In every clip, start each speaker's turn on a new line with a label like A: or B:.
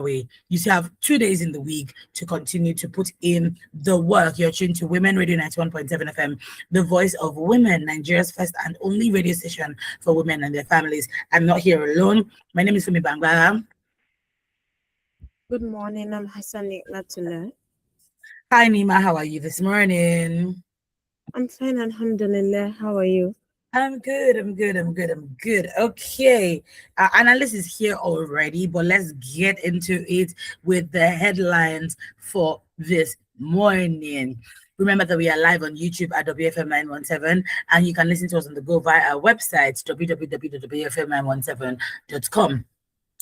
A: way. You still have 2 days in the week to continue to put in the work. You're tuned to Women Radio 91.7 FM, the voice of women, Nigeria's first and only radio station for women and their families. I'm not here alone. My name is Fumi Bangba.
B: Good morning, I'm Hassan Natula.
A: Hi Nima, how are you this morning?
B: I'm fine, alhamdulillah. How are you?
A: I'm good. Okay. Our analyst is here already, but let's get into it with the headlines for this morning. Remember that we are live on YouTube at WFM 917, and you can listen to us on the go via our website, www.wfm917.com.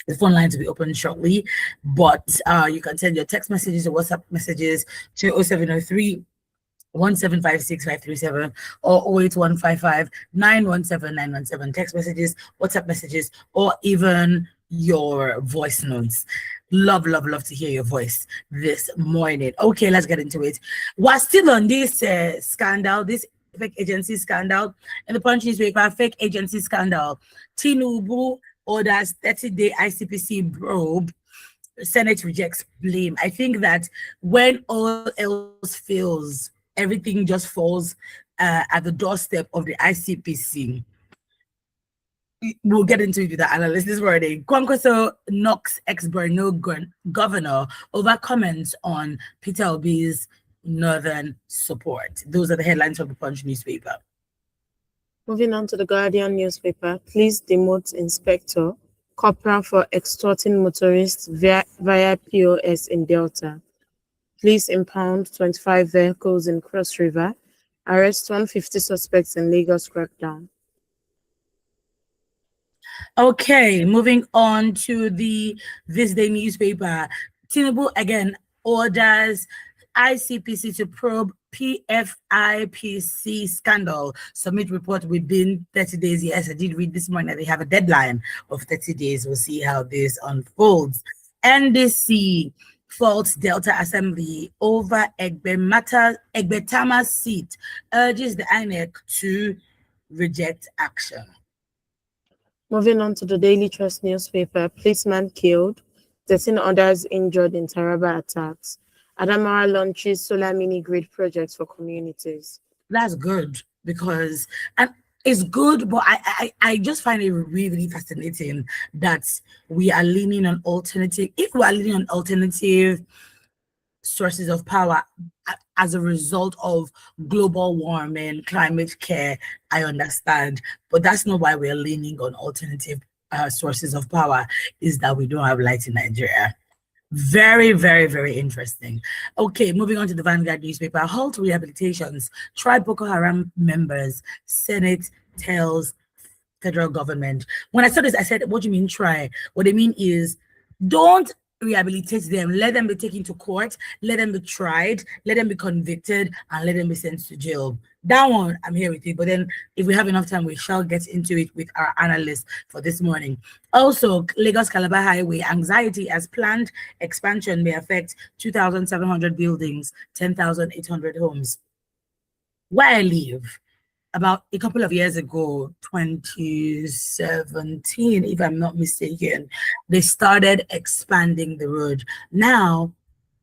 A: The phone lines will be open shortly, but you can send your text messages or WhatsApp messages to 0703 1756537 or 08155 917 917. Text messages, WhatsApp messages, or even your voice notes. Love to hear your voice this morning. Okay, let's get into it. We're still on this scandal, this fake agency scandal. In the Punch newspaper, fake agency scandal. Tinubu orders 30-day ICPC probe. Senate rejects blame. I think that when all else fails, everything just falls at the doorstep of the ICPC. We'll get into it with the analyst this morning. Kwankwaso knocks ex-Borno governor over comments on Peter Obi's northern support. Those are the headlines from the Punch newspaper.
B: Moving on to the Guardian newspaper, police demote inspector, corporal for extorting motorists via POS in Delta. Police impound 25 vehicles in Cross River, arrest 150 suspects in Lagos crackdown.
A: Okay, moving on to the This Day newspaper. Tinubu again orders ICPC to probe PFIPC scandal. Submit report within 30 days. Yes, I did read this morning that they have a deadline of 30 days. We'll see how this unfolds. NDC faults Delta Assembly over Egbetama's seat, urges the INEC to reject action.
B: Moving on to the Daily Trust newspaper, policeman killed, 13 others injured in Taraba attacks. Adamawa launches solar mini-grid projects for communities.
A: That's good because, and it's good, but I just find it really, really fascinating that we are leaning on alternative. If we are leaning on alternative sources of power as a result of global warming, climate care, I understand, but that's not why we're leaning on alternative sources of power, is that we don't have light in Nigeria. Very, very, very interesting. Okay, moving on to the Vanguard newspaper. Halt rehabilitations. Try Boko Haram members. Senate tells federal government. When I saw this, I said, what do you mean try? What they mean is don't rehabilitate them. Let them be taken to court. Let them be tried. Let them be convicted. And let them be sent to jail. That one, I'm here with you. But then if we have enough time, we shall get into it with our analyst for this morning. Also, Lagos Calabar Highway, anxiety as planned expansion may affect 2,700 buildings, 10,800 homes. Where I live, about a couple of years ago, 2017, if I'm not mistaken, they started expanding the road. Now,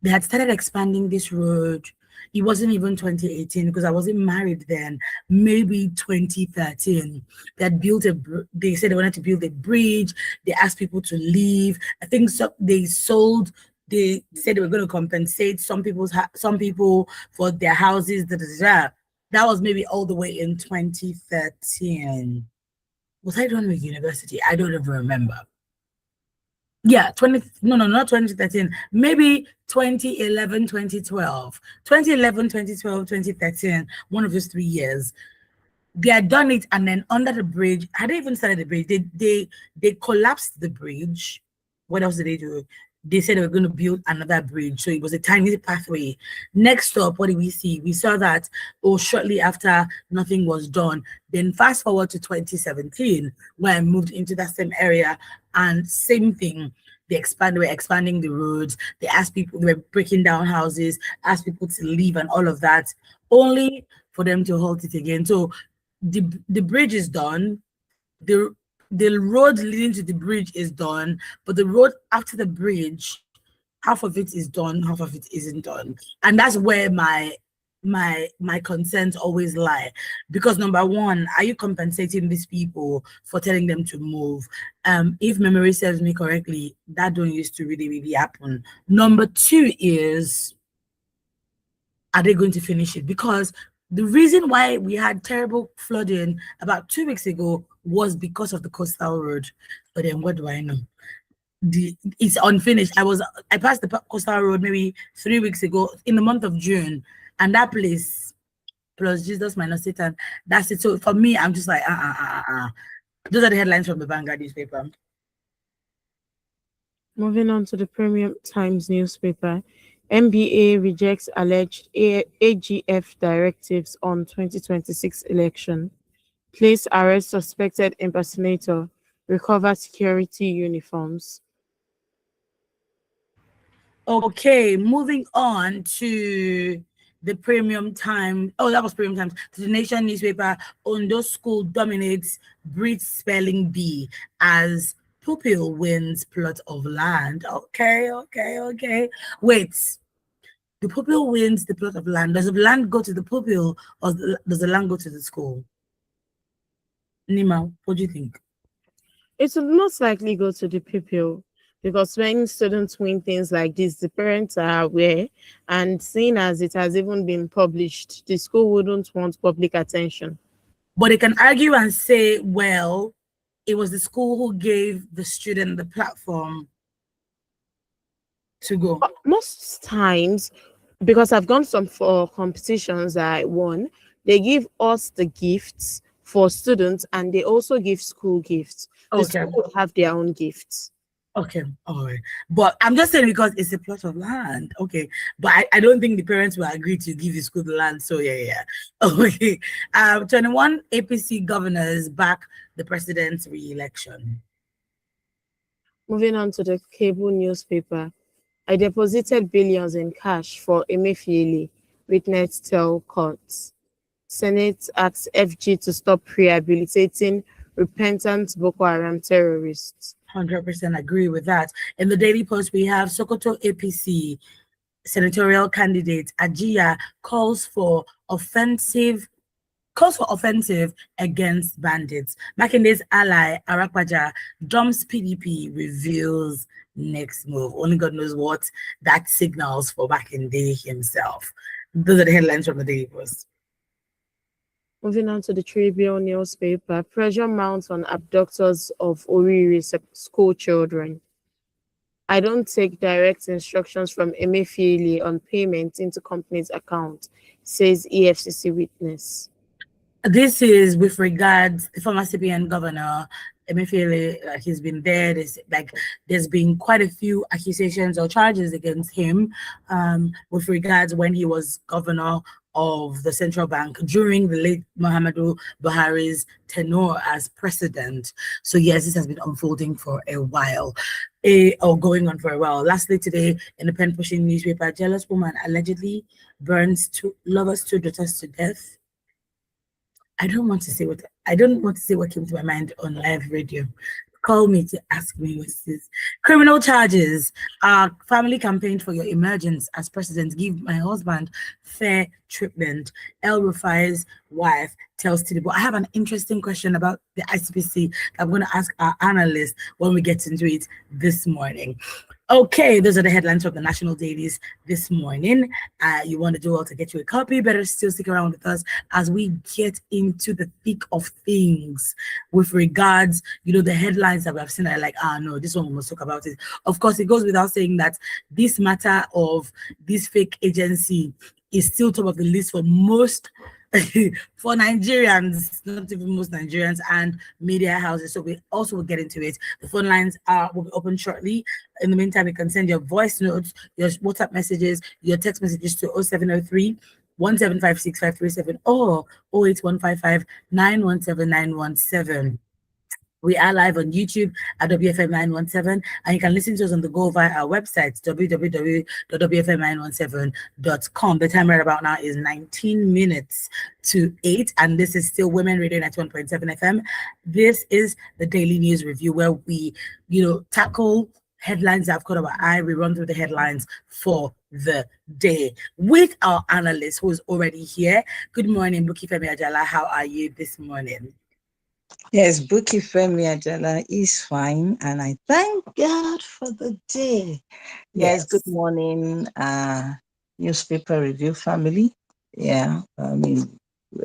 A: they had started expanding this road. It wasn't even 2018 because I wasn't married then, maybe 2013. They said they wanted to build a bridge. They asked people to leave. I think they said they were going to compensate some people for their houses. That was maybe all the way in 2013. Was I done with university? I don't even remember. Yeah, not 2013. Maybe 2011, 2012. 2011, 2012, 2013. One of those 3 years. They had done it, and then under the bridge, had they even started the bridge? They collapsed the bridge. What else did they do? They said they were going to build another bridge. So it was a tiny pathway. Next up, what did we see? We saw that, shortly after, nothing was done. Then fast forward to 2017, when I moved into that same area, and same thing. They were expanding the roads. They were breaking down houses, asked people to leave and all of that, only for them to halt it again. So the bridge is done. The road leading to the bridge is done, but the road after the bridge half of it is done, half of it isn't done. And that's where my concerns always lie, because number one, are you compensating these people for telling them to move? If memory serves me correctly, that don't used to really happen. Number two is, are they going to finish it? Because the reason why we had terrible flooding about 2 weeks ago was because of the coastal road. But then what do I know? It's unfinished. I passed the coastal road maybe 3 weeks ago in the month of June, and that place plus Jesus minus Satan, that's it. So for me, I'm just like those are the headlines from the Vanguard newspaper.
B: Moving on to the Premium Times newspaper, NBA rejects alleged AGF directives on 2026 election. Police arrest suspected impersonator, recover security uniforms.
A: Okay, moving on to the Premium Times. Oh, that was Premium Times. The Nation newspaper, Ondo school dominates breed spelling bee as pupil wins plot of land. Okay. Wait, the pupil wins the plot of land. Does the land go to the pupil, or does the land go to the school? Nima, what do you think?
B: It will most likely go to the pupil, because when students win things like this, the parents are aware, and seeing as it has even been published, the school wouldn't want public attention.
A: But they can argue and say, well, it was the school who gave the student the platform to go.
B: Most times, because I've gone some for competitions that I won, they give us the gifts for students, and they also give school gifts. The
A: Okay.
B: school will have their own gifts.
A: Okay, all right. But I'm just saying because it's a plot of land. Okay. But I don't think the parents will agree to give the school the land. So yeah. Okay. 21 APC governors back the president's re-election.
B: Moving on to the cable newspaper, I deposited billions in cash for Emefiele, witness tell courts. Senate asks FG to stop rehabilitating repentant Boko Haram terrorists.
A: 100% agree with that. In the Daily Post, we have Sokoto APC senatorial candidate Ajia calls for offensive against bandits. Makinde's ally Arakwaja dumps PDP, reveals next move. Only God knows what that signals for Makinde himself. Those are the headlines from the Daily Post.
B: Moving on to the Tribune newspaper, pressure mounts on abductors of Oriri school children. I don't take direct instructions from Emefiele on payment into company's account, says EFCC witness.
A: This is with regards the former CPN governor Emefiele. He's been there. There's been quite a few accusations or charges against him with regards when he was governor of the central bank during the late Muhammadu Buhari's tenure as president. So yes, this has been unfolding for a while, or going on for a while. Lastly, today in the pen pushing newspaper, jealous woman allegedly burns two daughters to death. I don't want to say what came to my mind on live radio. Call me to ask me what's this. Criminal charges. Our family campaigned for your emergence as president. Give my husband fair treatment. El Rufai's wife tells Tinubu. I have an interesting question about the ICPC that I'm going to ask our analyst when we get into it this morning. Okay, those are the headlines from the national dailies this morning. You want to do well to get you a copy, better still stick around with us as we get into the thick of things with regards, the headlines that we have seen are like, no, this one we must talk about it. Of course, it goes without saying that this matter of this fake agency is still top of the list for most for Nigerians, not even most Nigerians, and media houses. So we also will get into it. The phone lines will be open shortly. In the meantime, you can send your voice notes, your WhatsApp messages, your text messages to 0703 1756537 or 08155 917 917. We are live on YouTube at WFM 917, and you can listen to us on the go via our website, www.wfm917.com. The time right about now is 19 minutes to 8, and this is still Women Radio 91.7 FM. This is the Daily News Review, where we, tackle headlines that have caught our eye. We run through the headlines for the day with our analyst who is already here. Good morning, Buki Femi Ajala. How are you this morning?
C: Yes, Buki Femi Ajala is fine, and I thank God for the day. Yes, good
A: Yes.
C: morning, newspaper review family. Yeah, I mean,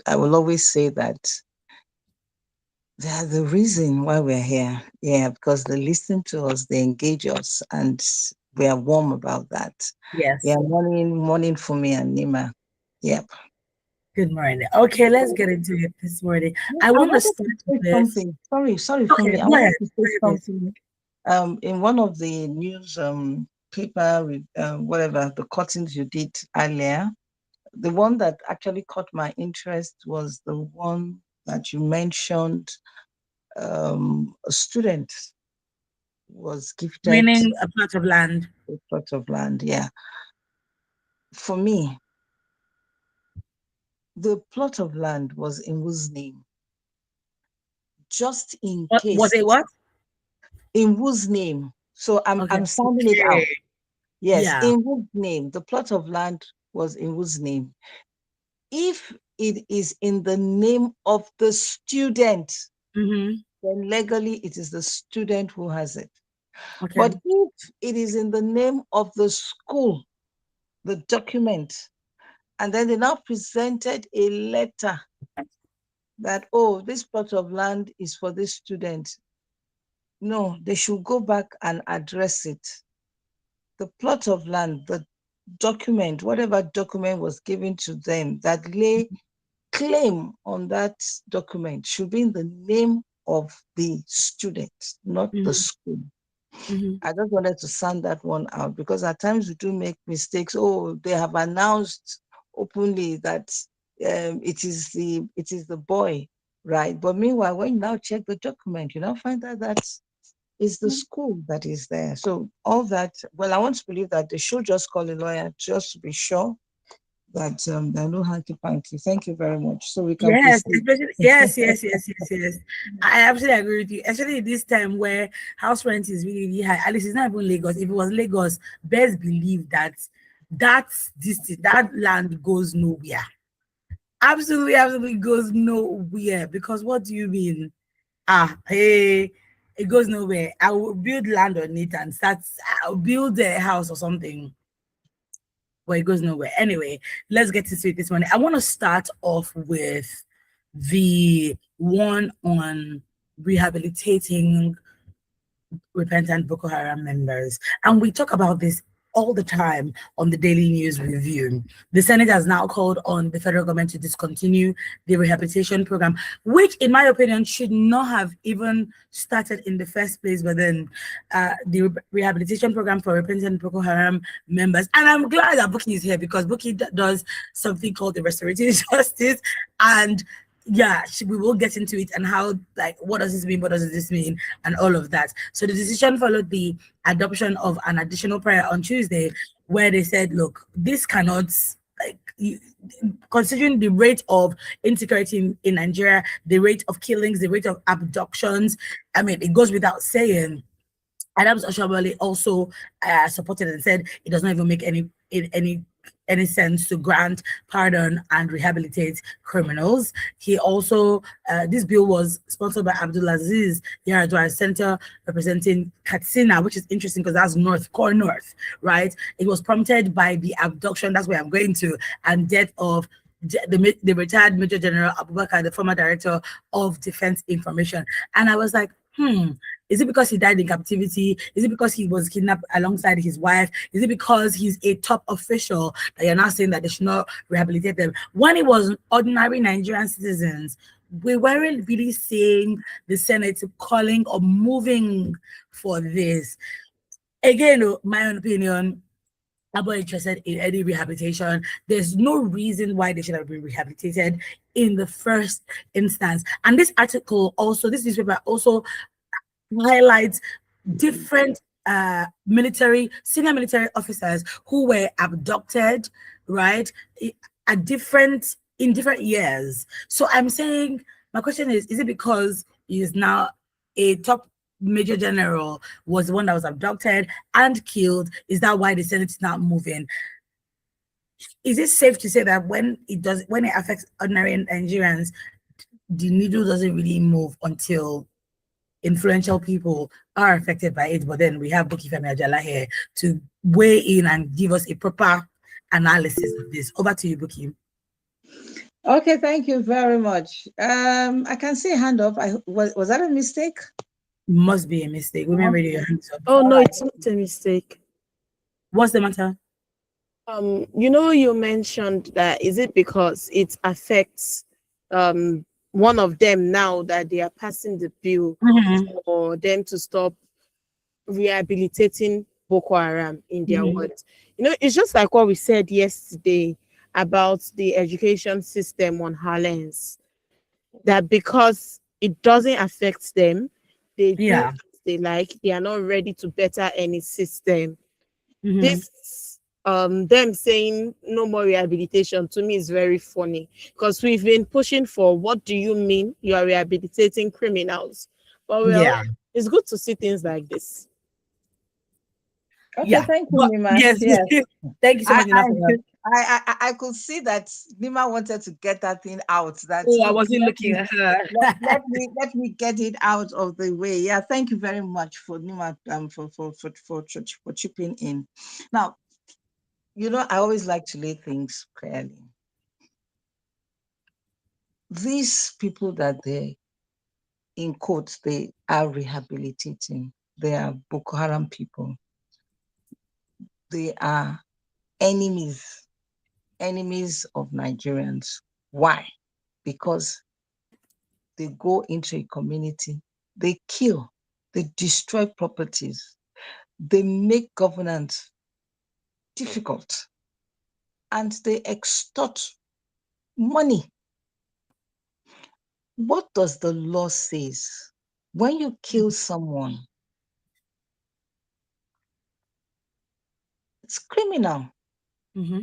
C: I will always say that they are the reason why we're here. Yeah, because they listen to us, they engage us, and we are warm about that. Yeah,
A: Yes.
C: morning for me and Nima. Yep.
A: Good morning. Okay, let's get into it this morning. I
C: I
A: want to
C: wanted
A: start
C: to say
A: with,
C: something. Sorry for
A: okay,
C: me. I
A: go ahead.
C: wanted to say
A: Go ahead, please.
C: something. In one of the news paper, whatever the cuttings you did earlier, the one that actually caught my interest was the one that you mentioned. A student was gifted
A: Winning a plot of land.
C: a plot of land. Yeah, for me, the plot of land was in whose name? Just in
A: What was
C: case,
A: it? What?
C: in whose name? So
A: Okay.
C: I'm sounding it
A: Okay.
C: out. Yes,
A: Yeah.
C: in whose name? The plot of land was in whose name? If it is in the name of the student,
A: Mm-hmm.
C: then legally it is the student who has it.
A: Okay.
C: But if it is in the name of the school, the document, and then they now presented a letter that, oh, this plot of land is for this student. No, they should go back and address it. The plot of land, the document, whatever document was given to them that lay claim on that document should be in the name of the student, not the
A: Mm-hmm.
C: school.
A: Mm-hmm.
C: I just wanted to sound that one out because at times we do make mistakes. Oh, they have announced openly that it is the boy, right? But meanwhile, when you now check the document, you now find out that it's the school that is there. So all that, well, I want to believe that they should just call a lawyer just to be sure that there are no hanky panky. Thank you very much. So we can
A: Yes,
C: proceed.
A: especially yes. I absolutely agree with you. Especially this time where house rent is really, really high. At least it's not even Lagos. If it was Lagos, best believe that that land goes nowhere. Absolutely goes nowhere. Because what do you mean? Hey, it goes nowhere. I will build land on it and start. I'll build a house or something. Well, it goes nowhere. Anyway, let's get into it this morning. I want to start off with the one on rehabilitating repentant Boko Haram members. And we talk about this all the time on the Daily News Review. The Senate has now called on the federal government to discontinue the rehabilitation program, which, in my opinion, should not have even started in the first place. But then the rehabilitation program for repentant Boko Haram members. And I'm glad that Buki is here because Buki does something called the restorative justice. And yeah, we will get into it and how, like, what does this mean? What does this mean? And all of that. So the decision followed the adoption of an additional prayer on Tuesday, where they said, look, this cannot, like, considering the rate of insecurity in Nigeria, the rate of killings, the rate of abductions, I mean, it goes without saying. Adams Oshabali also supported and said it does not even make any sense to grant pardon and rehabilitate criminals. He also this bill was sponsored by Abdulaziz Yaradua, senator representing Katsina, which is interesting because that's North Core North, right? It was prompted by the abduction, that's where I'm going to, and death of the retired Major General Abubakar, the former director of Defense Information. And I was like, is it because he died in captivity? Is it because he was kidnapped alongside his wife? Is it because he's a top official that you're now saying that they should not rehabilitate them? When it was ordinary Nigerian citizens, we weren't really seeing the Senate calling or moving for this. Again, my own opinion, I'm not interested in any rehabilitation. There's no reason why they should have been rehabilitated in the first instance. And this article also, this newspaper also highlights different senior military officers who were abducted, right, at in different years. So I'm saying, my question is it because he is now a top Major General was the one that was abducted and killed. Is that why the Senate is not moving? Is it safe to say that when it affects ordinary Nigerians, the needle doesn't really move until influential people are affected by it? But then we have Buki Femi Ajala here to weigh in and give us a proper analysis of this. Over to you, Buki.
C: Okay, thank you very much. I can see a hand up. Was that a mistake?
A: Must be a mistake. Women radio, your hands up.
B: Oh
C: All
B: no,
C: right.
B: it's not a mistake.
A: What's the matter?
B: You mentioned that is it because it affects one of them now that they are passing the bill
A: Mm-hmm.
B: for them to stop rehabilitating Boko Haram in their
A: Mm-hmm.
B: words. It's just like what we said yesterday about the education system on Harlens, that because it doesn't affect them, they do
A: Yeah.
B: as they like, they are not ready to better any system.
A: Mm-hmm.
B: This them saying no more rehabilitation to me is very funny because we've been pushing for what do you mean you are rehabilitating criminals? But well,
A: Yeah.
B: it's good to see things like this.
C: Okay,
A: Yeah.
C: thank you,
A: But
C: Nima.
A: yes,
C: Yes.
A: thank you so
C: I,
A: much,
C: I
A: enough for that.
C: I could see that Nima wanted to get that thing out. That
A: Oh, I
C: look,
A: wasn't looking at her.
C: let me get it out of the way. Yeah, thank you very much for Nima for chipping in. Now, I always like to lay things clearly. These people that they, in quotes, they are rehabilitating. They are Boko Haram people. They are enemies, enemies of Nigerians. Why? Because they go into a community, they kill, they destroy properties, they make governance difficult, and they extort money. What does the law says? When you kill someone, it's criminal.
A: Mm-hmm.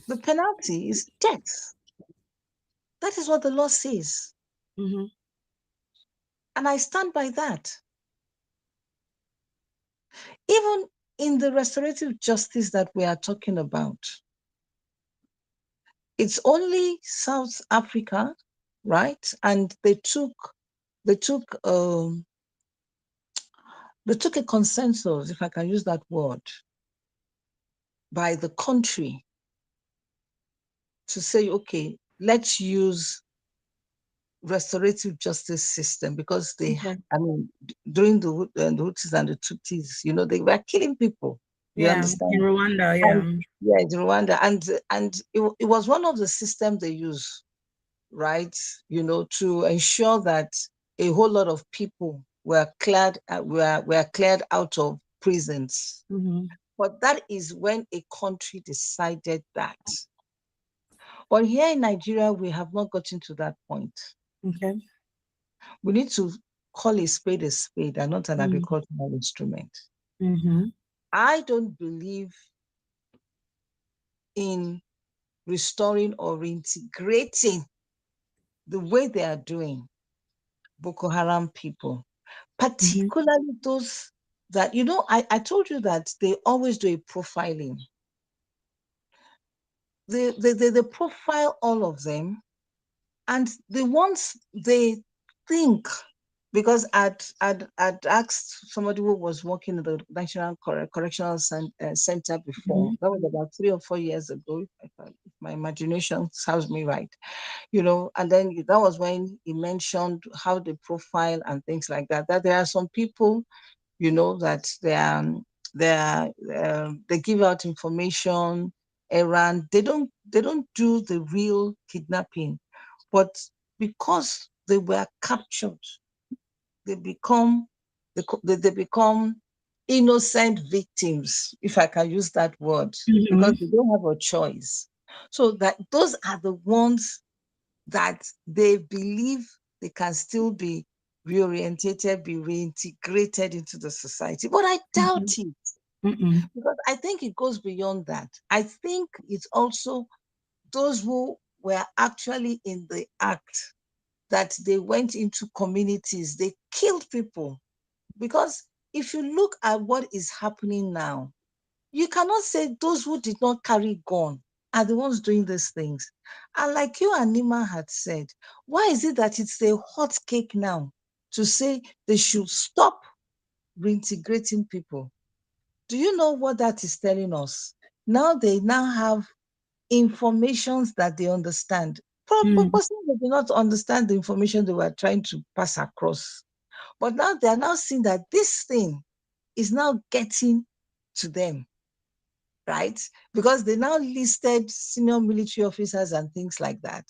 C: The penalty is death. That is what the law says.
A: Mm-hmm.
C: And I stand by that. Even in the restorative justice that we are talking about, it's only South Africa, right? And they took um, they took a consensus, if I can use that word, by the country to say, okay, let's use restorative justice system because
A: Okay.
C: I mean, during the Hutus and the Tutsis, they were killing people. You
A: Yeah. In
C: understand?
A: Rwanda,
C: And
A: yeah.
C: yeah, in Rwanda, and it was one of the systems they use, right? To ensure that a whole lot of people were cleared out of prisons.
A: Mm-hmm.
C: But that is when a country decided that. But here in Nigeria, we have not gotten to that point.
A: Okay.
C: We need to call a spade and not an agricultural instrument.
A: Mm-hmm.
C: I don't believe in restoring or reintegrating the way they are doing Boko Haram people,
A: Mm-hmm.
C: particularly those that, I told you that they always do a profiling. They profile all of them, and the ones they think, because I'd asked somebody who was working at the National Correctional Center before.
A: Mm-hmm.
C: That was about 3 or 4 years ago, if my imagination serves me right. And then that was when he mentioned how they profile and things like that. That there are some people, that they give out information around. They don't do the real kidnapping, but because they were captured, they become they become innocent victims, if I can use that word, because
A: Mm-hmm.
C: they don't have a choice. So that those are the ones that they believe they can still be reorientated, be reintegrated into the society. But I doubt it,
A: Mm-hmm.
C: because I think it goes beyond that. I think it's also those who were actually in the act, that they went into communities, they killed people, Because if you look at what is happening now, you cannot say those who did not carry gun are the ones doing these things. And like you and Nima had said, why is it that it's a hot cake now to say they should stop reintegrating people? Do you know what that is telling us? Now they now have informations that they understand.
A: Mm.
C: Possibly they do not understand the information they were trying to pass across. But now they are now seeing that this thing is now getting to them, right? Because they now listed senior military officers and things like that.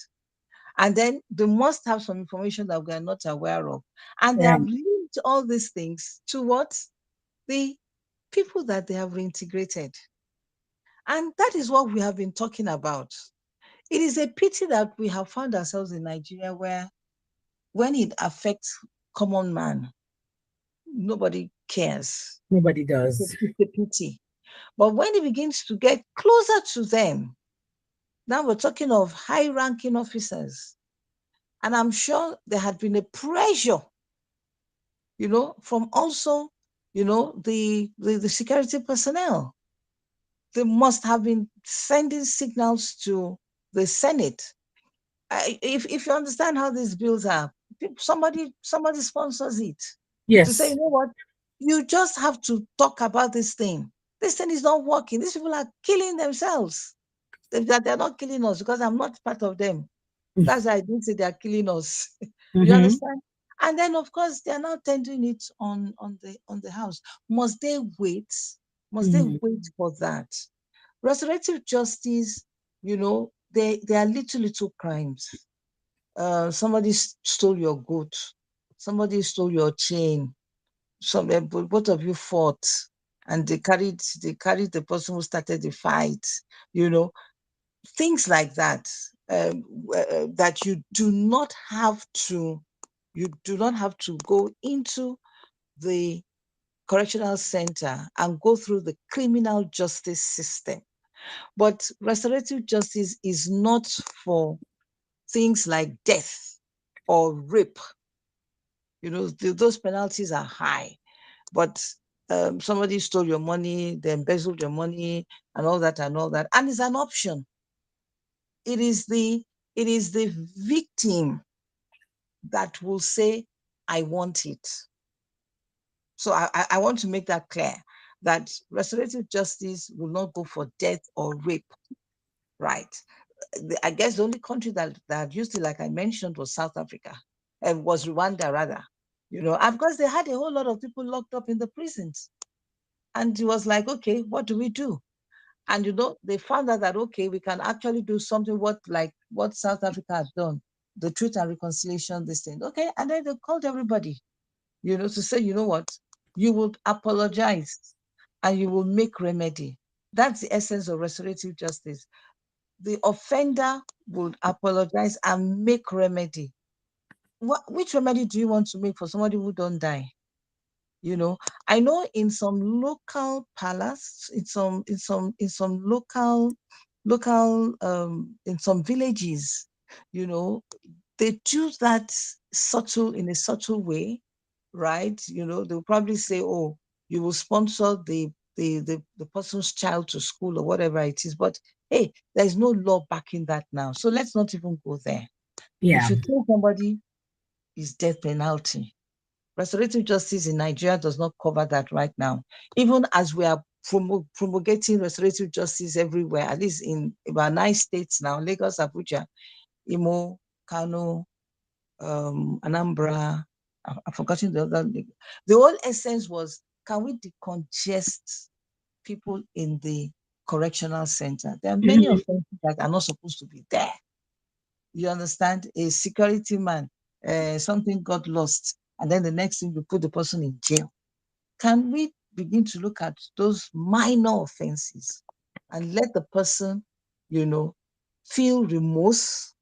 C: And then they must have some information that we are not aware of. And they
A: Yeah.
C: have linked all these things to what? The people that they have reintegrated. And that is what we have been talking about. It is a pity that we have found ourselves in Nigeria where when it affects common man, nobody cares.
A: Nobody
C: It's a,
A: does.
C: it's a pity. But when it begins to get closer to them, now we're talking of high ranking officers. And I'm sure there had been a pressure, from also, the security personnel. They must have been sending signals to the Senate. If you understand how these bills are, somebody sponsors it to say, you
A: Yes.
C: know what, you just have to talk about this thing. This thing is not working. These people are killing themselves. That they're not killing us because I'm not part of them. That's why I didn't say they're killing us. You
A: Mm-hmm.
C: understand? And then of course they are now tendering it on the house. Must they wait? Must they
A: Mm-hmm.
C: wait for that? Restorative justice, they are little crimes. Somebody stole your goat, somebody stole your chain, both of you fought, and they carried the person who started the fight, you know, things like that. That you do not have to go into the correctional center and go through the criminal justice system. But restorative justice is not for things like death or rape. Those penalties are high. But somebody stole your money, they embezzled your money, and all that and all that, and it's an option. It is the victim that will say, "I want it." So I want to make that clear, that restorative justice will not go for death or rape, right? I guess the only country that used it, like I mentioned, was South Africa, and was Rwanda rather. And because they had a whole lot of people locked up in the prisons, and it was like, okay, what do we do? And they found out that, okay, we can actually do something what South Africa had done, the Truth and Reconciliation, this thing. Okay, and then they called everybody, to say, you know what, you will apologize and you will make remedy. That's the essence of restorative justice. The offender would apologize and make remedy. Which remedy do you want to make for somebody who don't die? you know I know in some local palace, in some local in some villages, you know they do that in a subtle way, right? They'll probably say, oh, you will sponsor the person's child to school or whatever it is. But hey, there's no law backing that now, so let's not even go there. If
A: Yeah.
C: you kill somebody, it's death penalty. Restorative justice in Nigeria does not cover that right now. Even as we are promulgating restorative justice everywhere, at least in about 9 states now: Lagos, Abuja, Imo, Kano, Anambra. I've forgotten the other. The whole essence was, can we decongest people in the correctional center? There are many
A: Mm-hmm.
C: offenses that are not supposed to be there. You understand? A security man, something got lost, and then the next thing you put the person in jail. Can we begin to look at those minor offenses and let the person, you know, feel remorse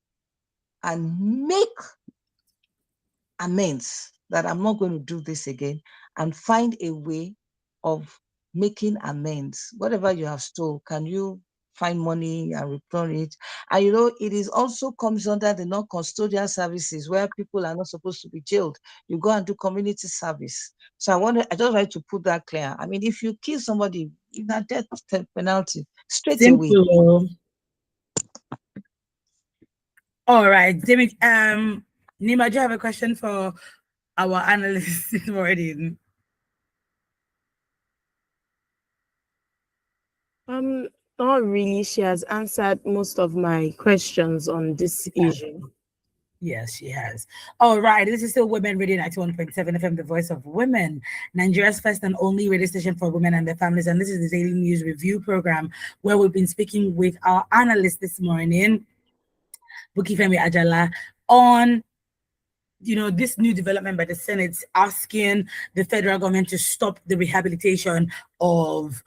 C: and make amends, that I'm not going to do this again, and find a way of making amends? Whatever you have stole, can you find money and return it. And you know, it is also comes under the non-custodial services where people are not supposed to be jailed. You go and do community service. So I just like to put that clear. I mean, if you kill somebody, in a death penalty straight away.
A: Simple. All right, David. Nima, do you have a question for our analyst this morning?
B: Not really. She has answered most of my questions on this issue.
A: Yes, she has. All right, this is still Women Radio 91.7 FM, the voice of women, Nigeria's first and only radio station for women and their families. And this is the daily news review program where we've been speaking with our analyst this morning, Bukifemi Ajala, on this new development by the Senate asking the federal government to stop the rehabilitation of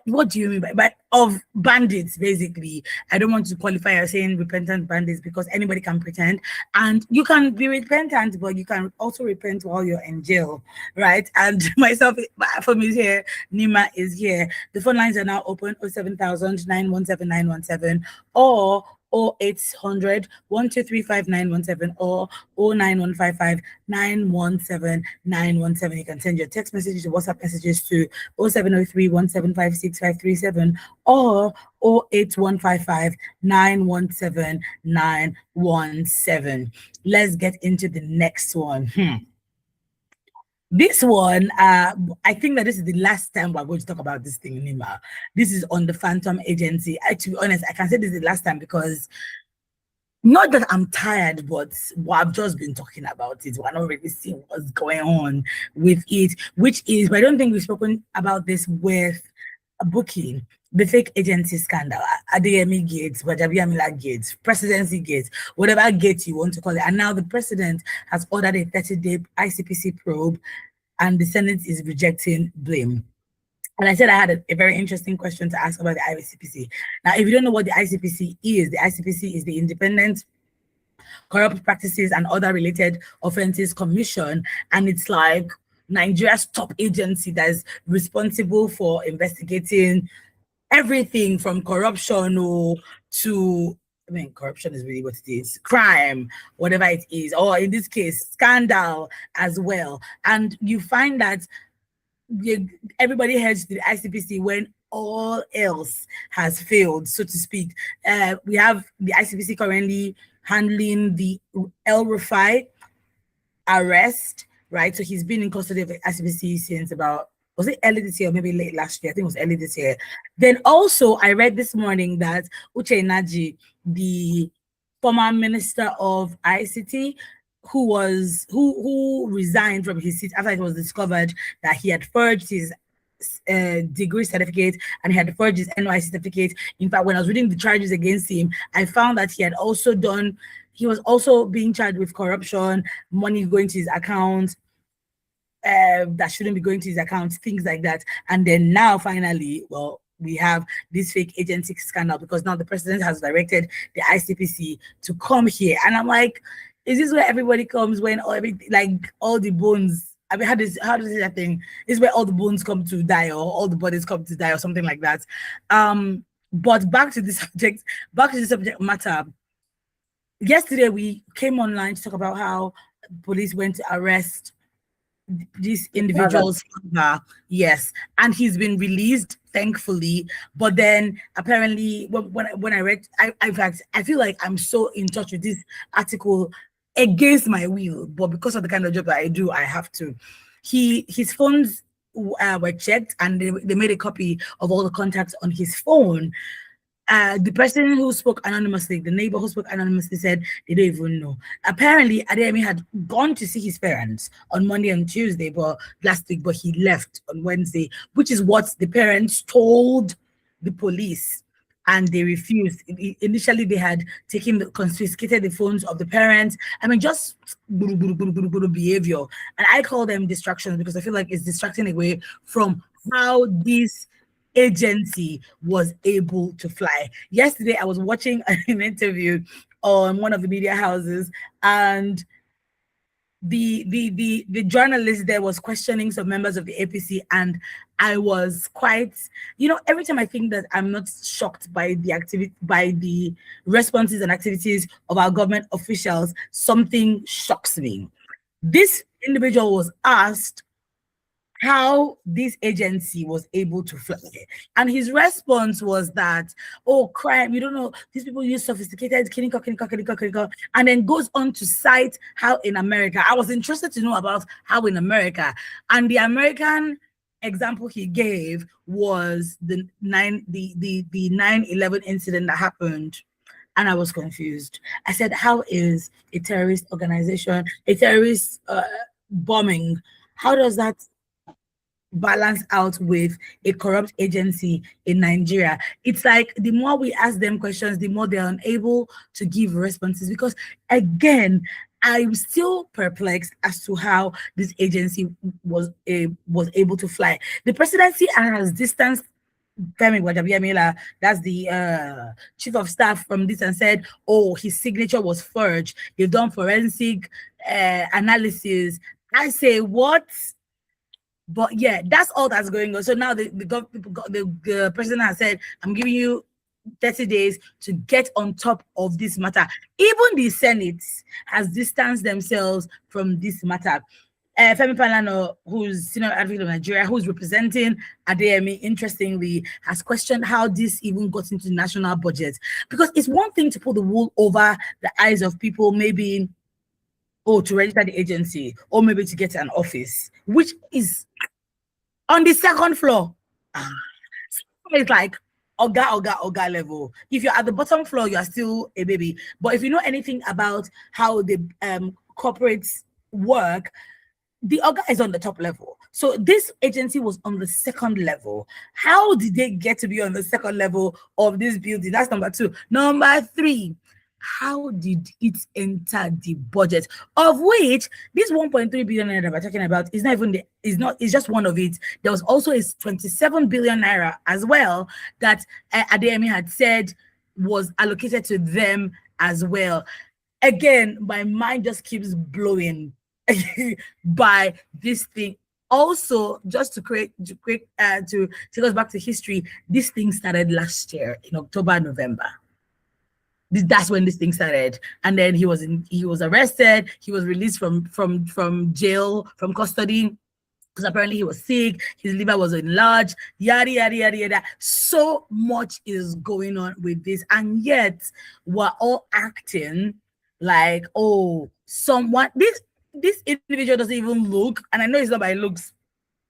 A: what do you mean by of bandits? Basically, I don't want to qualify as saying repentant bandits because anybody can pretend, and you can be repentant, but you can also repent while you're in jail, right? And myself, for me here, Nima is here. The phone lines are now open: 07000 917 917 or 0800 1235 917 or 09155 917 917. You can send your text messages or WhatsApp messages to 0703 1756537 or 08155 917 917. Let's get into the next one. This one, I think that this is the last time we're going to talk about this thing, Nima. This is on the Phantom Agency. To be honest, I can say this is the last time because not that I'm tired, but I've just been talking about it. We're not really seeing what's going on with it, which is, but I don't think we've spoken about this with booking. The fake agency scandal, Adeyemi Gates, Wajabiamila Gates, Presidency Gates, whatever gate you want to call it. And now the president has ordered a 30-day ICPC probe and the Senate is rejecting blame. And I said I had a very interesting question to ask about the ICPC. Now, if you don't know what the ICPC is the Independent Corrupt Practices and Other Related Offences Commission. And it's like Nigeria's top agency that is responsible for investigating everything from corruption to, I mean, corruption is really what it is, crime, whatever it is, or in this case, scandal as well. And you find that everybody heads to the ICPC when all else has failed, so to speak. We have the ICPC currently handling the El Rufai arrest, right? So he's been in custody of the ICPC since about, was it early this year or maybe late last year? I think it was early this year. Then also, I read this morning that Uche Naji, the former minister of ICT, who resigned from his seat after it was discovered that he had forged his degree certificate and he had forged his NYC certificate. In fact, when I was reading the charges against him, I found that he was also being charged with corruption, money going to his account that shouldn't be going to his account, things like that. And then now finally, well, we have this fake agency scandal because now the president has directed the ICPC to come here. And I'm like, is this where everybody comes when all the bones? I mean, how does that thing? Is where all the bones come to die or all the bodies come to die or something like that. But back to the subject matter. Yesterday we came online to talk about how police went to arrest this individual's father, yes, and he's been released, thankfully. But then apparently, when I read, in fact, I feel like I'm so in touch with this article against my will, but because of the kind of job that I do, I have to. His phones were checked, and they made a copy of all the contacts on his phone. The person who spoke anonymously, the neighbor who spoke anonymously, said they don't even know. Apparently, Adeyemi had gone to see his parents on Monday and Tuesday, but last week, but he left on Wednesday, which is what the parents told the police, and they refused. Initially, they had confiscated the phones of the parents. I mean, just behavior, and I call them distractions because I feel like it's distracting away from how this agency was able to fly. Yesterday, I was watching an interview on one of the media houses, and the journalist there was questioning some members of the APC, and I was quite, every time I think that I'm not shocked by the activity, by the responses and activities of our government officials, something shocks me. This individual was asked how this agency was able to fly. And his response was that, oh, crime, you don't know, these people use sophisticated clinical, and then goes on to cite how in America, I was interested to know about how in America, and the American example he gave was the 9/11 incident that happened. And I was confused. I said, how is a terrorist organization, a terrorist bombing, how does that balance out with a corrupt agency in Nigeria? It's like the more we ask them questions, the more they're unable to give responses. Because again, I'm still perplexed as to how this agency was able to fly. The presidency has distanced Femi Gbajabiamila, that's the chief of staff, from this, and said, oh, his signature was forged. They've done forensic analysis. I say, what? But yeah, that's all that's going on. So now the president has said, I'm giving you 30 days to get on top of this matter. Even the Senate has distanced themselves from this matter. Femi Falana, who's senior advocate of Nigeria, who's representing Adeyemi, interestingly, has questioned how this even got into the national budget. Because it's one thing to put the wool over the eyes of people, maybe, to register the agency, or maybe to get an office, which is on the second floor. It's like Oga level. If you're at the bottom floor, you are still a baby. But if you know anything about how the corporates work, the Oga is on the top level. So this agency was on the second level. How did they get to be on the second level of this building? That's number two. Number three, how did it enter the budget? Of which this 1.3 billion naira we're talking about is not even it's just one of it. There was also a 27 billion naira as well that Adeyemi had said was allocated to them as well. Again, my mind just keeps blowing by this thing. Also, just to take us back to history, this thing started last year in October, November. That's when this thing started, and then he was arrested. He was released from jail, from custody, because apparently he was sick, his liver was enlarged, yada yada yada yada. So much is going on with this, and yet we're all acting like, oh, someone, this individual doesn't even look, and I know it's not by looks,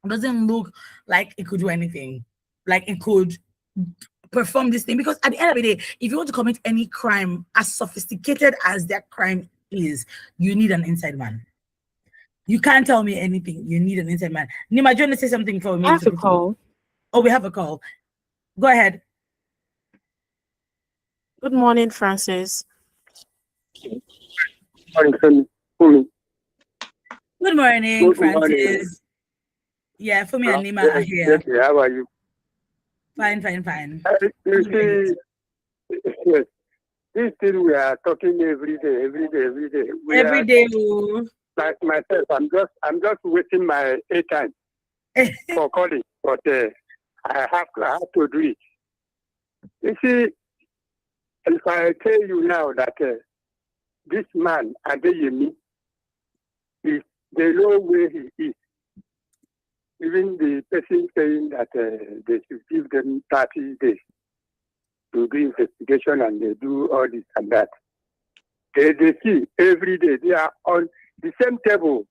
A: doesn't look like it could do anything, like it could perform this thing. Because at the end of the day, if you want to commit any crime, as sophisticated as that crime is, you need an inside man. You can't tell me anything. You need an inside man. Nima, do you want to say something for me?
B: I have a call.
A: Oh, we have a call. Go ahead.
B: Good morning, Francis.
D: Good morning.
A: Good morning, Francis. Yeah, Fumi and Nima are here.
D: Yes, how are you?
A: Fine.
D: You see, yes, this thing we are talking every day.
A: Every day.
D: Like myself, I'm just wasting my airtime for calling, but I have to do it. You see, if I tell you now that this man Adeyemi, they know where he is. Even the person saying that they should give them 30 days to do investigation, and they do all this and that. They see every day they are on the same table,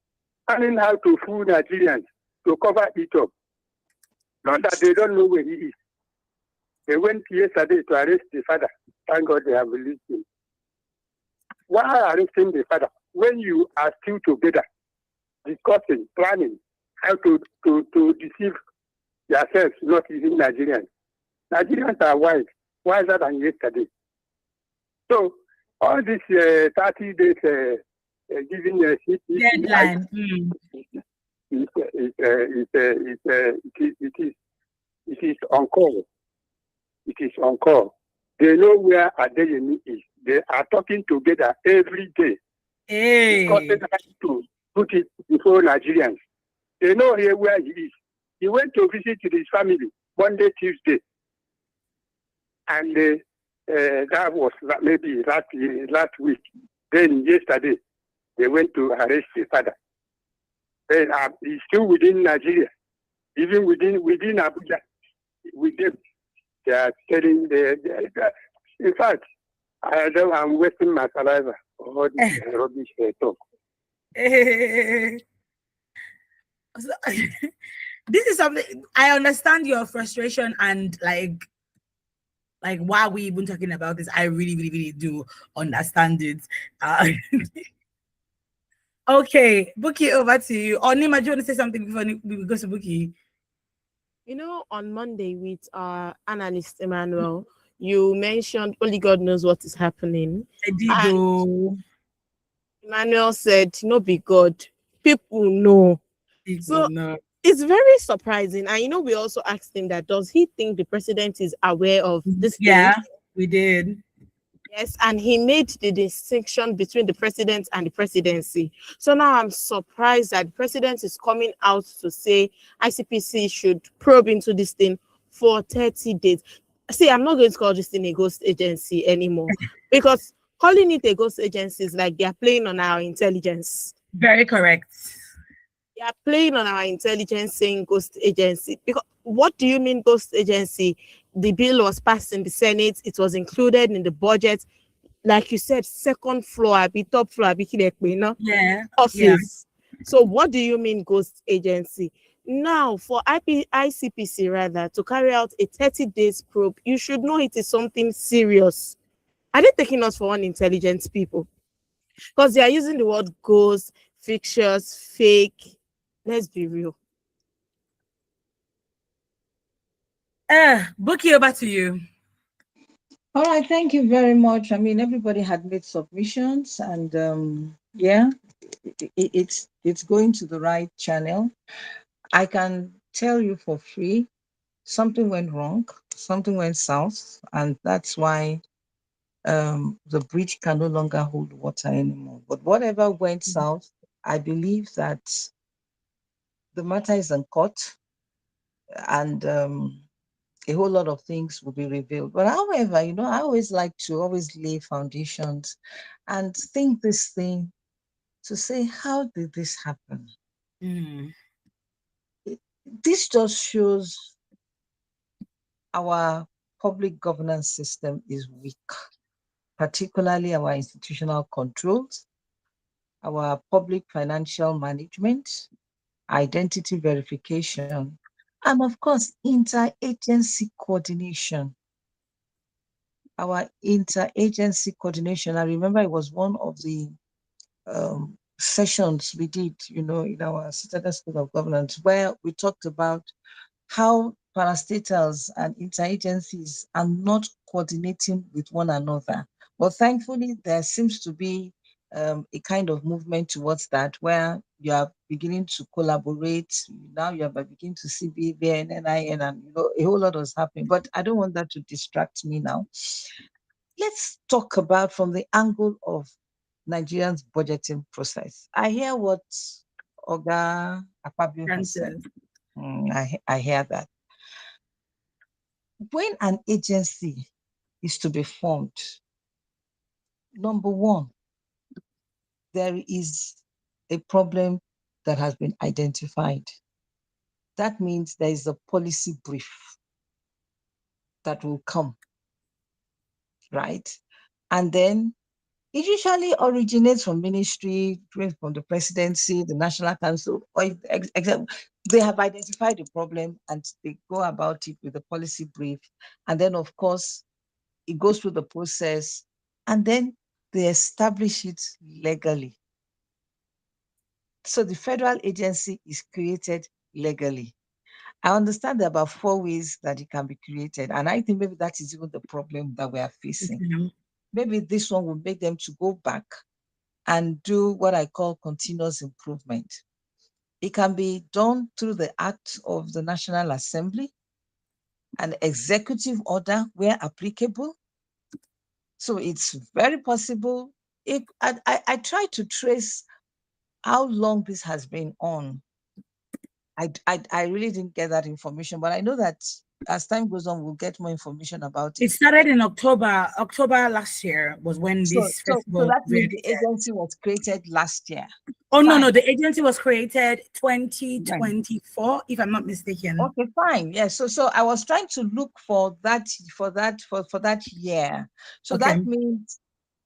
D: planning how to fool Nigerians to cover it up. Not that they don't know where he is. They went yesterday to arrest the father. Thank God they have released him. Why arresting the father when you are still together, discussing, planning how to deceive yourselves, not using Nigerians? Nigerians are wise, wiser than yesterday. So all this 30 days giving a
A: deadline.
D: It is on call. It is on call. They know where Adeyemi is. They are talking together every day.
A: Hey.
D: Because they have to put it before Nigerians. They know here where he is. He went to visit his family Monday, Tuesday, and that was maybe last week. Then yesterday, they went to arrest his father. Then he's still within Nigeria, even within Abuja. With them, they are telling in fact, I'm wasting my saliva for all this rubbish talk.
A: So, this is something I understand your frustration and like why we even talking about this. I really, really, really do understand it. Okay, Buki, over to you. Or Nima, do you want to say something before we go to Buki?
B: On Monday with our analyst Emmanuel, you mentioned only God knows what is happening.
A: I did though.
B: Emmanuel said, "No, be God. People know." So
A: No.
B: it's very surprising. And we also asked him that does he think the president is aware of this thing?
A: Yeah, we did.
B: Yes, and he made the distinction between the president and the presidency. So now I'm surprised that the president is coming out to say ICPC should probe into this thing for 30 days. See, I'm not going to call this thing a ghost agency anymore because calling it a ghost agency is like they are playing on our intelligence.
A: Very correct.
B: They are playing on our intelligence saying ghost agency. Because what do you mean ghost agency? The bill was passed in the Senate. It was included in the budget. Like you said, second floor, top floor,
A: Yeah.
B: office.
A: Yeah.
B: So what do you mean ghost agency? Now, for ICPC rather to carry out a 30 days probe, you should know it is something serious. Are they taking us for unintelligent people? Because they are using the word ghost, fictitious, fake. Let's be real.
A: Buki, over to you.
C: All right, thank you very much. I mean, everybody had made submissions, and yeah, it's going to the right channel. I can tell you for free, something went wrong, something went south, and that's why the bridge can no longer hold water anymore. But whatever went south, I believe that the matter is in court, and a whole lot of things will be revealed. But however, I always like to always lay foundations and think this thing to say, how did this happen? This just shows our public governance system is weak, particularly our institutional controls, our public financial management, identity verification, and of course, interagency coordination. Our interagency coordination, I remember it was one of the sessions we did, in our Citadel School of Governance, where we talked about how parastatals and interagencies are not coordinating with one another. But thankfully, there seems to be a kind of movement towards that, where you are beginning to collaborate. Now you are beginning to see BVN, NIN, and a whole lot is happening. But I don't want that to distract me now. Let's talk about from the angle of Nigerians' budgeting process. I hear what Oga Akpabio has said. I hear that. When an agency is to be formed, number one, there is a problem that has been identified. That means there is a policy brief that will come, right? And then it usually originates from ministry, from the presidency, the National Council, or they have identified the problem and they go about it with a policy brief. And then, of course, it goes through the process and then they establish it legally. So the federal agency is created legally. I understand there are about 4 ways that it can be created. And I think maybe that is even the problem that we are facing. Maybe this one will make them to go back and do what I call continuous improvement. It can be done through the act of the National Assembly, an executive order where applicable. So it's very possible. I try to trace how long this has been on. I really didn't get that information, but I know that as time goes on, we'll get more information about
A: It
C: it.
A: started in October. October last year was when this
C: So
A: festival
C: that means
A: really
C: the
A: started.
C: agency was created last year.
A: Oh, no,
C: Fine.
A: the agency was created
C: Right.
A: 2024, if I'm not mistaken.
C: Okay, fine. Yeah. So I was trying to look for that year. So
A: Okay.
C: that means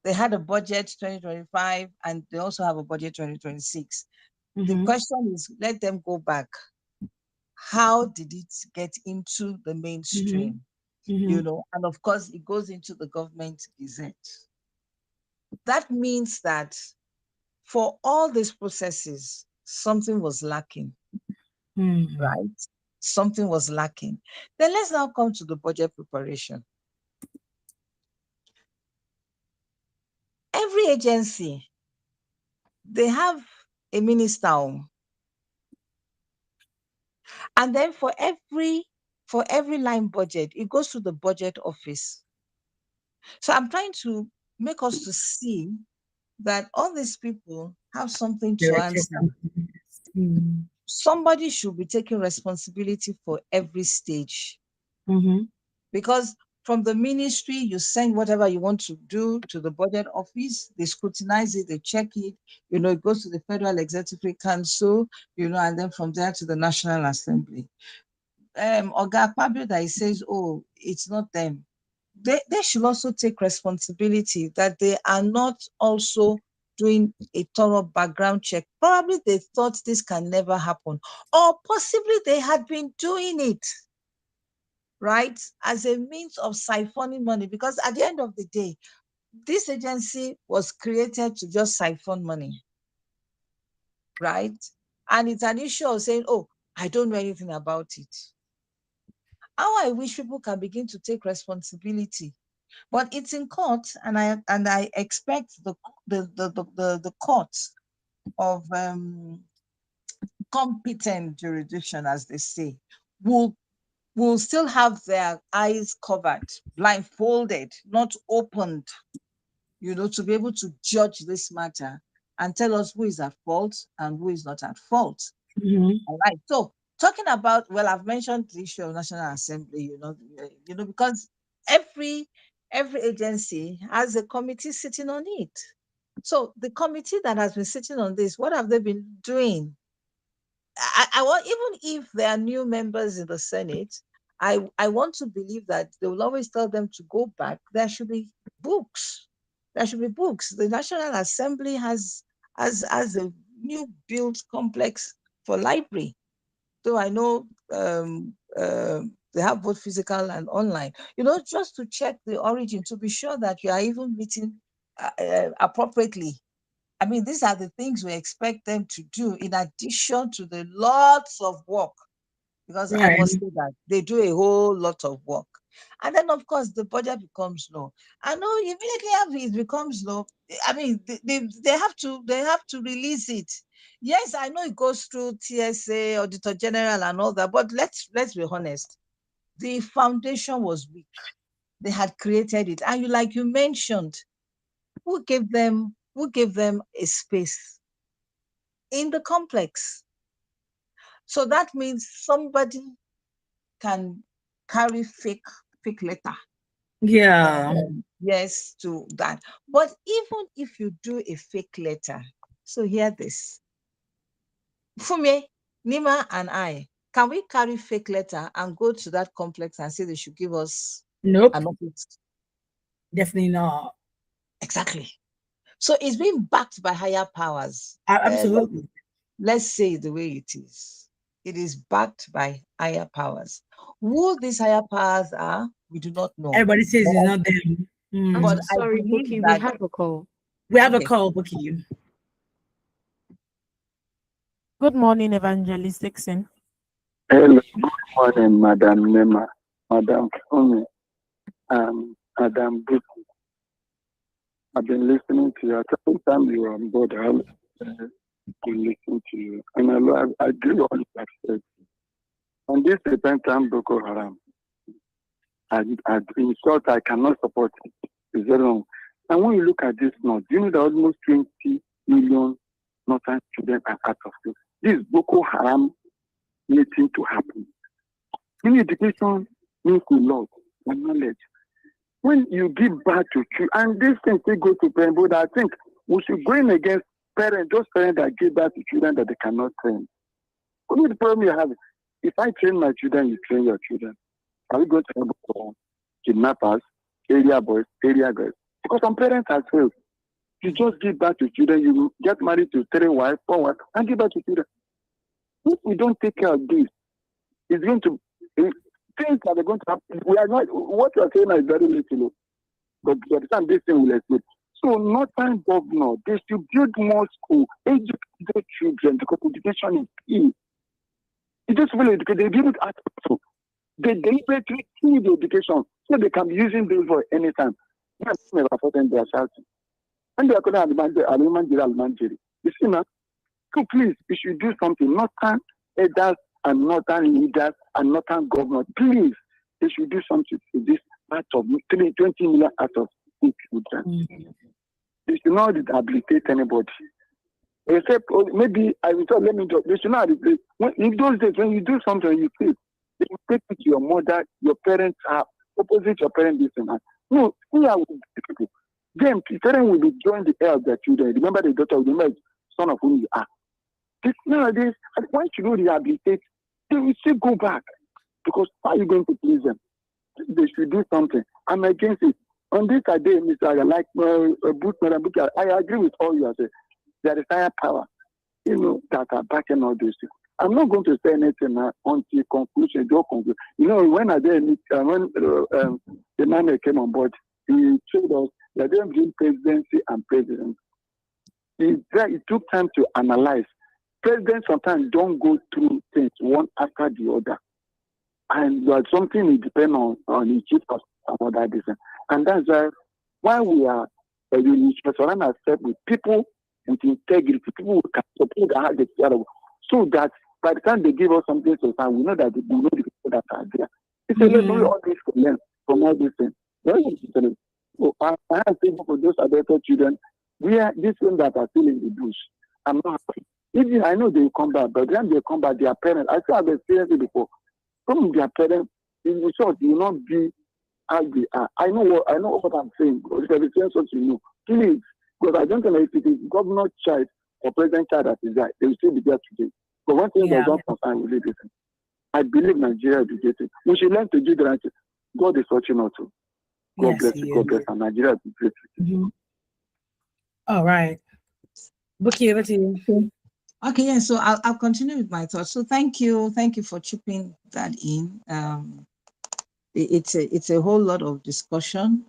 C: they had a budget 2025 and they also have a budget 2026. The question is, let them go back. How did it get into the mainstream? You know, and of course it goes into the government gazette. That means that for all these processes, something was lacking, right? Something was lacking. Then let's now come to the budget preparation. Every agency, they have a minister, and then for every line budget, it goes to the budget office. So I'm trying to make us to see that all these people have something to answer. Somebody should be taking responsibility for every stage. Because from the ministry, you send whatever you want to do to the budget office, they scrutinize it, they check it, you know, it goes to the Federal Executive Council, you know, and then from there to the National Assembly. Oga Akpabio that he says, oh, it's not them. They should also take responsibility that they are not also doing a thorough background check. Probably they thought this can never happen, or possibly they had been doing it, right, as a means of siphoning money, because at the end of the day, this agency was created to just siphon money, right? And it's an issue of saying, oh, I don't know anything about it. How I wish people can begin to take responsibility. But it's in court, and I expect the courts of competent jurisdiction, as they say, will still have their eyes covered, blindfolded, not opened, you know, to be able to judge this matter and tell us who is at fault and who is not at fault. All right. So talking about, well, I've mentioned the issue of National Assembly, you know, because every agency has a committee sitting on it. So the committee that has been sitting on this, what have they been doing? I want, even if there are new members in the Senate, I want to believe that they will always tell them to go back. There should be books. There should be books. The National Assembly has a new built complex for library. So I know they have both physical and online, you know, just to check the origin, to be sure that you are even meeting appropriately. I mean, these are the things we expect them to do in addition to the lots of work, because I must say that they do a whole lot of work. And then, of course, the budget becomes low. I know immediately after it becomes low, I mean, they have to release it. Yes, I know it goes through TSA, Auditor General, and all that, but let's be honest. The foundation was weak. They had created it, and like you mentioned, who gave them a space in the complex? So that means somebody can carry fake letter.
A: Yeah.
C: Yes, to that. But even if you do a fake letter, so hear this. Fume, Nima, and I, can we carry fake letter and go to that complex and say they should give us
A: Nope.
C: an office?
A: Definitely not.
C: Exactly. So it's being backed by higher powers.
A: Absolutely.
C: Let's say the way it is. It is backed by higher powers. Who these higher powers are, we do not know.
A: Everybody says it's not them.
B: I'm
C: But
B: so
C: I
B: sorry,
C: believe
B: Buki, we
C: that
B: have a call.
A: We have a
C: okay.
A: call, Buki.
B: Good morning, Evangelist Dixon.
D: Hello, good morning, Madam Nema, Madam Fumi, and Madam Buki. I've been listening to you. Every time you are on board, I've been listening to you. And I agree with all you have said. On this repentant Boko Haram, in short, I cannot support it. It's very wrong. And when you look at this now, do you know that almost 20 million northern children are out of school? This Boko Haram waiting to happen. Free education means a lot and knowledge. When you give back to children, and this thing still go to parents, but I think we should go in against parents, those parents that give back to children that they cannot train. What is the problem you have? If I train my children, you train your children. Are we going to have kidnappers, area boys, area girls? Because some parents have failed. You just give back to children, you get married to 3 wives, 4 wives, and give back to children. If we don't take care of this, it's going to things that are going to happen. We are not what you are saying is very little, but by the time this thing will explode. So northern governor, they should build more school, educate the children because education is key. It just really educate, they build at also. They deliberately kill the education so they can be using this for any time. They are shouting. And they are calling Almanjiri. You see now? So please, we should do something. Northern elders and northern leaders and northern governors, please, they should do something to this part of 20 million out of children. They should not rehabilitate anybody. Except maybe I will tell, let me just, they should not rehabilitate. In those days, when you do something, you feel they will take it to your mother, your parents are opposite your parents, this and that. No, we are with people. Then the parents will be joining the air of their children. Remember the daughter, remember the son of whom you are. This, nowadays, once you know rehabilitate, they will still go back. Because how are you going to please them? They should do something. I'm against it. On this day, Mr. I like I agree with all you are saying. There is higher power, that are backing all these things. I'm not going to say anything until conclusion. When the man came on board, he told us that they're doing presidency and president. It took time to analyze. Presidents sometimes don't go through things one after the other. And something will depend on each of other business. And that's why we are surround ourselves with people with integrity, people who can support that have the care, so that by the time they give us something to sign, we know that we know the people that are there. It's a little all this for them from all these things. So I have people for those adopted children. We are these ones that are still in the bush. I'm not happy. Even I know they will come back, but when they come back, their parents, I still have experienced it before. From their parents, in the short, you will not be as they are. I know what I'm saying. Because if everything what you know, please, because I don't know if it is governor child or president child that is there, they will still be there today. But one thing that don't concern will be I believe Nigeria will be getting. We should learn to do the right thing. God is watching also. God bless you. God bless, and Nigeria will be great.
A: All right. Buki, over to you.
C: Okay, yeah, so I'll continue with my thoughts. So thank you for chipping that in. It's a whole lot of discussion,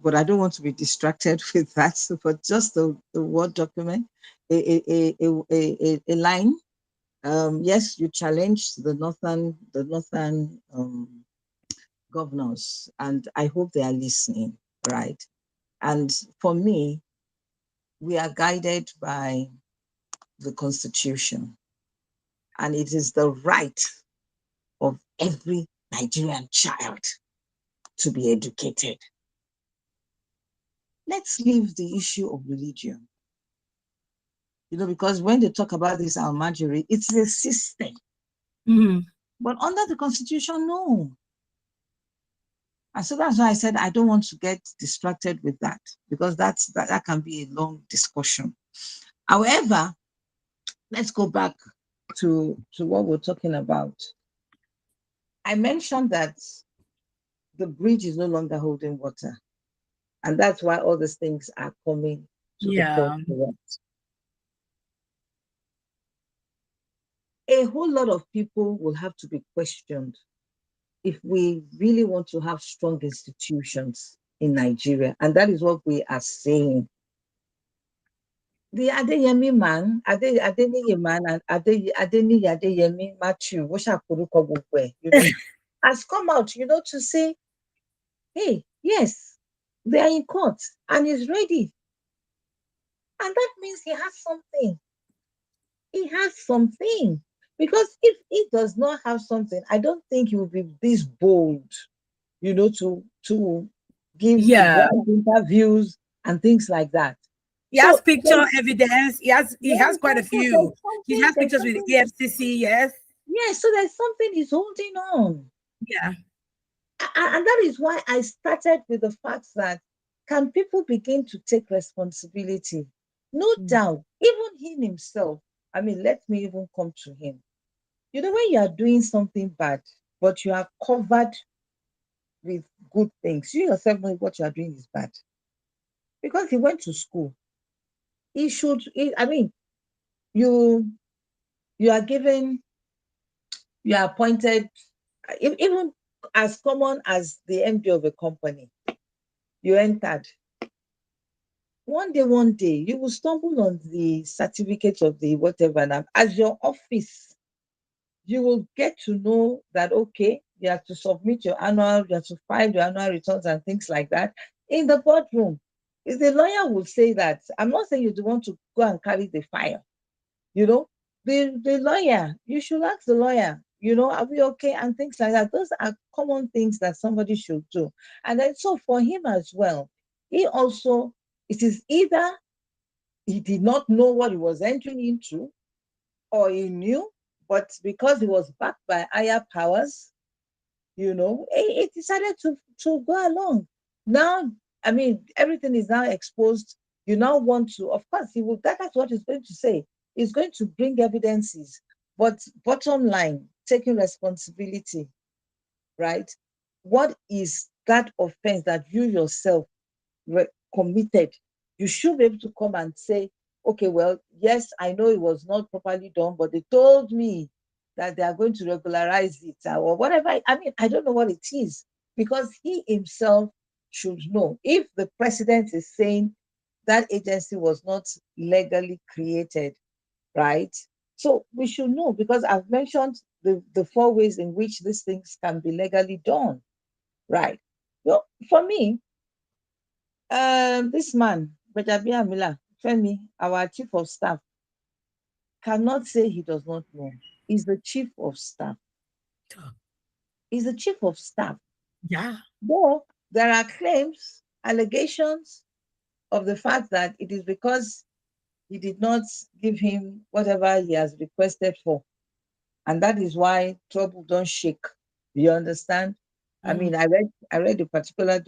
C: but I don't want to be distracted with that. So, but just the Word document, a line. Yes, you challenged the northern governors, and I hope they are listening, right? And for me, we are guided by the Constitution, and it is the right of every Nigerian child to be educated. Let's leave the issue of religion, because when they talk about this Almajiri, it's a system. But under the Constitution, no. And so that's why I said I don't want to get distracted with that, because that can be a long discussion. However, let's go back to what we're talking about. I mentioned that the bridge is no longer holding water. And that's why all these things are coming to the forefront. A whole lot of people will have to be questioned if we really want to have strong institutions in Nigeria. And that is what we are saying. The Adeyemi man, Adeniyi man, and Adeniyi Adeyemi Matthew, has come out, to say, hey, yes, they are in court and he's ready. And that means he has something. He has something. Because if he does not have something, I don't think he will be this bold, to give interviews and things like that.
A: He has picture evidence. He has quite a few. He has pictures with the EFCC, yes.
C: Yeah, so there's something is holding on.
A: Yeah.
C: And that is why I started with the fact that can people begin to take responsibility? No
A: Mm.
C: doubt, even him himself. I mean, let me even come to him. You know, when you are doing something bad, but you are covered with good things, you yourself know what you are doing is bad. Because he went to school. He should, I mean, you you are given, you are appointed, even as common as the MD of a company, you entered. One day, you will stumble on the certificate of the whatever. Now, as your office, you will get to know that, okay, you have to submit your annual, you have to file your annual returns and things like that in the boardroom. If the lawyer will say that, I'm not saying you want to go and carry the file, you know, the lawyer, you should ask the lawyer, are we okay? And things like that. Those are common things that somebody should do. And then, so for him as well, he also, it is either he did not know what he was entering into, or he knew, but because he was backed by higher powers, he decided to go along. Now, I mean, everything is now exposed. You now want to, of course, he will, that's what he's going to say. He's going to bring evidences, but bottom line, taking responsibility, right? What is that offense that you yourself committed? You should be able to come and say, okay, well, yes, I know it was not properly done, but they told me that they are going to regularize it or whatever. I mean, I don't know what it is, because he himself should know. If the president is saying that agency was not legally created, right? So we should know, because I've mentioned the four ways in which these things can be legally done, right? Well, for me, this man, Benjamin Miller, Femi, our chief of staff, cannot say he does not know. He's the chief of staff. He's the chief of staff.
A: Yeah.
C: Though there are claims, allegations of the fact that it is because he did not give him whatever he has requested for. And that is why trouble don't shake. You understand? I
A: Mm.
C: mean, I read a particular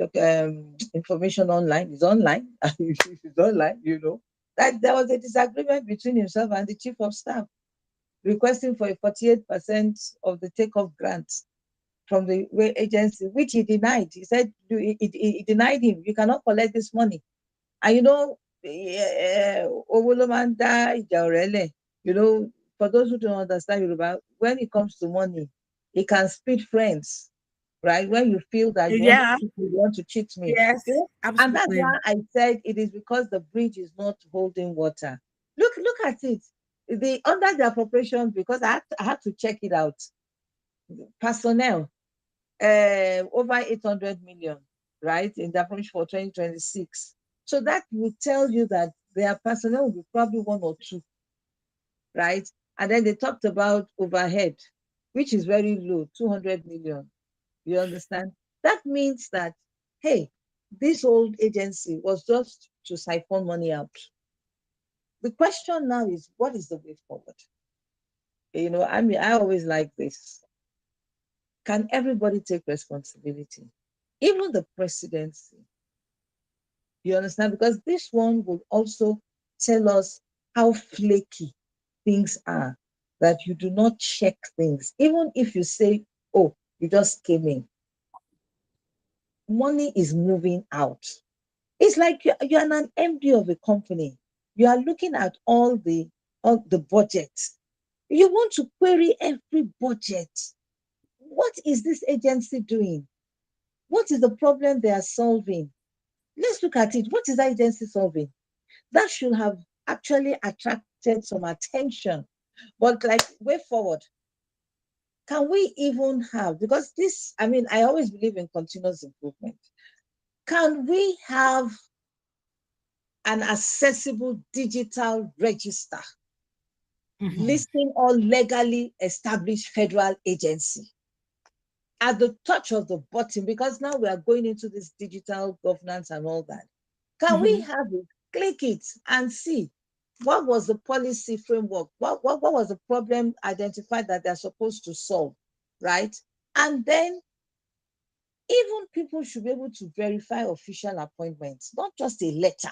C: information online. It's online. It's online. That there was a disagreement between himself and the chief of staff, requesting for a 48% of the takeoff grant from the agency, which he denied. He said he denied him. You cannot collect this money. And Owolomanda Ijaorele, for those who don't understand Yoruba, when it comes to money, it can split friends, right? When you feel that
A: Yeah.
C: you want to cheat me.
A: Yes.
C: And that's
A: Absolutely.
C: why I said it is because the bridge is not holding water. Look at it. The under the appropriation, because I had to check it out. Personnel, over 800 million, right, in the approach for 2026. So that will tell you that their personnel will be probably one or two, right? And then they talked about overhead, which is very low, 200 million. You understand? That means that, hey, this old agency was just to siphon money out. The question now is, what is the way forward? I mean, I always like this. Can everybody take responsibility? Even the presidency. You understand? Because this one will also tell us how flaky things are, that you do not check things. Even if you say, oh, you just came in, money is moving out. It's like you're an MD of a company. You are looking at all the budgets. You want to query every budget. What is this agency doing? What is the problem they are solving? Let's look at it. What is that agency solving? That should have actually attracted some attention. But like, way forward, can we even have, because this, I mean, I always believe in continuous improvement. Can we have an accessible digital register listing all legally established federal agency at the touch of the button? Because now we are going into this digital governance and all that. Can we have it, click it and see? What was the policy framework? What was the problem identified that they're supposed to solve, right? And then even people should be able to verify official appointments, not just a letter.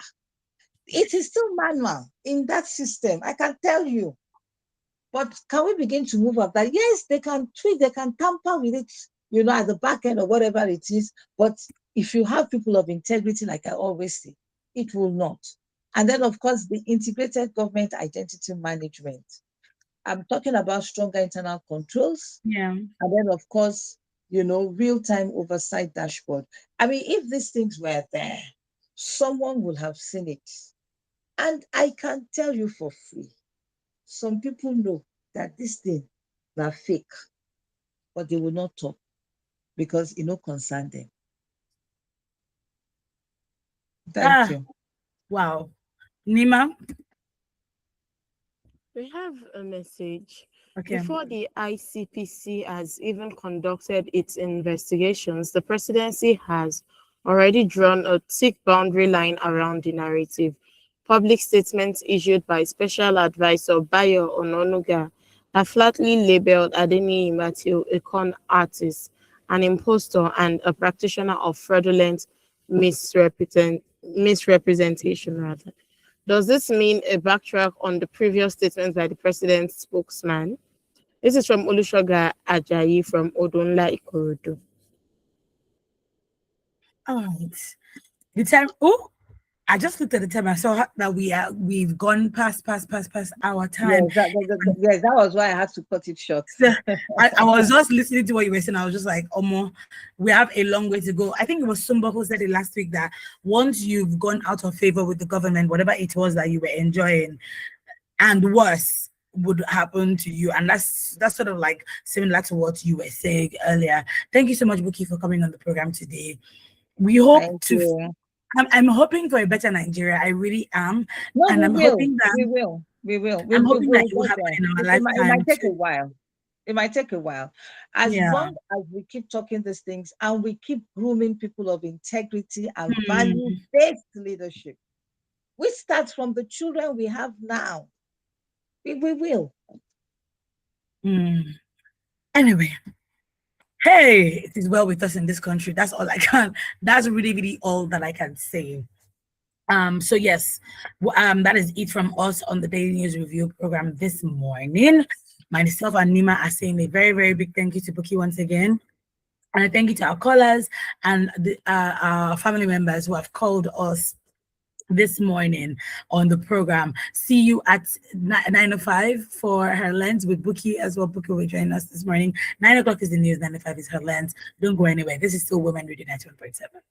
C: It is still manual in that system, I can tell you. But can we begin to move up that? Yes, they can tweak, they can tamper with it, at the back end or whatever it is. But if you have people of integrity, like I always say, it will not. And then, of course, the integrated government identity management. I'm talking about stronger internal controls.
A: Yeah.
C: And then, of course, real-time oversight dashboard. I mean, if these things were there, someone would have seen it. And I can tell you for free, some people know that this thing are fake, but they will not talk because it no concern them. Thank you.
A: Wow. Nima?
B: We have a message.
A: Okay.
B: Before the ICPC has even conducted its investigations, the presidency has already drawn a thick boundary line around the narrative. Public statements issued by Special Advisor Bayo Ononuga have flatly labeled Adeniyi Matthew a con artist, an impostor, and a practitioner of fraudulent misrepresentation. Does this mean a backtrack on the previous statements by the president's spokesman? This is from Olusoga Ajayi from Odonla Ikorodu.
A: All right. The time. Oh, I just looked at the time. I saw that we've gone past our time.
C: Yes, that was why I had to cut it short.
A: So I was just listening to what you were saying. I was just like, we have a long way to go. I think it was Sumba who said it last week that once you've gone out of favor with the government, whatever it was that you were enjoying, and worse would happen to you. And that's sort of like similar to what you were saying earlier. Thank you so much, Buki, for coming on the program today. We hope I'm hoping for a better Nigeria. I really am.
C: No,
A: and I'm hoping that
C: we will.
A: I'm hoping that it will happen in our lifetime.
C: It might take a while. It might take a while. As long as we keep talking these things and we keep grooming people of integrity and value-based leadership, which starts from the children we have now, we will.
A: Anyway, hey, it is well with us in this country. That's all I can. That's really, really all that I can say. So yes, that is it from us on the Daily News Review program this morning. Myself and Nima are saying a very, very big thank you to Buki once again. And a thank you to our callers and our family members who have called us this morning on the program. See you at 9:05 for Her Lens with Buki as well. Buki will join us this morning. 9 o'clock is the news, 9:05 is Her Lens. Don't go anywhere. This is still Women Radio 91.7.